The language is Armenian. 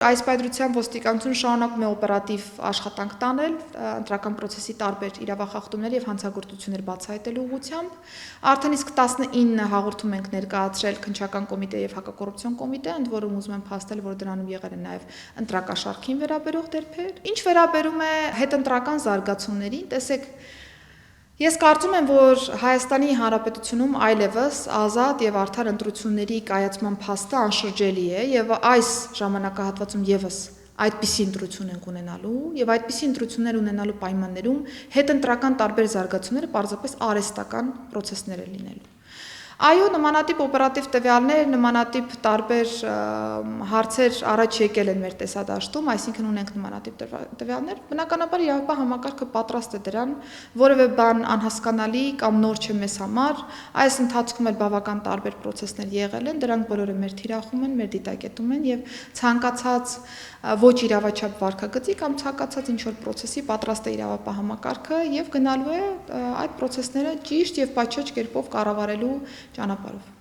Այս պայծրությամբ ոստիկանությունը շարունակում է օպերատիվ աշխատանք տանել ընտրական process-ի տարբեր իրավախախտումներ եւ հանցագործություններ բացահայտելու ուղղությամբ։ Արդեն իսկ 19 հաղորդում ենք ներկայացրել քննչական կոմիտե եւ հակակոռուպցիոն կոմիտե, ընդ որում ուզում եմ փաստել, որ դրանում եղել են նաեւ ընտրակաշարքին վերաբերող դերբեր։ Ինչ վերաբերում է հետընտրական զարգացումներին, տեսեք, ես կարծում եմ, որ Հայաստանի Հանրապետությունում այլևս ազատ եւ արդար ընտրությունների կայացման փաստը անշրջելի է եւ այս ժամանակահատվածում եւս այդպիսի ընտրություն ենք ունենալու եւ այդպիսի ընտրություններ ունենալու պայմաններում հետընտրական տարբեր զարգացումները պարզապես արհեստական process-ներ են լինելու։ Այո, նմանատիպ օպերատիվ տվյալներ, նմանատիպ տարբեր հարցեր առաջ եկել են մեր տեսադաշտում, այսինքն ունենք նմանատիպ տվյալներ, բնականաբար իրավապահ համակարգը պատրաստ է դրան, որևէ բան անհասկանալի կամ նոր չէ մեզ համար, այս ընթացքում էլ բավական տարբեր process-ներ եղել են, դրանք բոլորը մեր թիրախում են, մեր դիտակետում են եւ ցանկացած ոչ իրավաչափ վարքագծի կամ ցանկացած ինչ-որ process-ի պատրաստ է իրավապահ համակարգը եւ գնալու է այդ process-ները ճիշտ եւ պատշաճ կերպով կառավարելու ճանապարհով։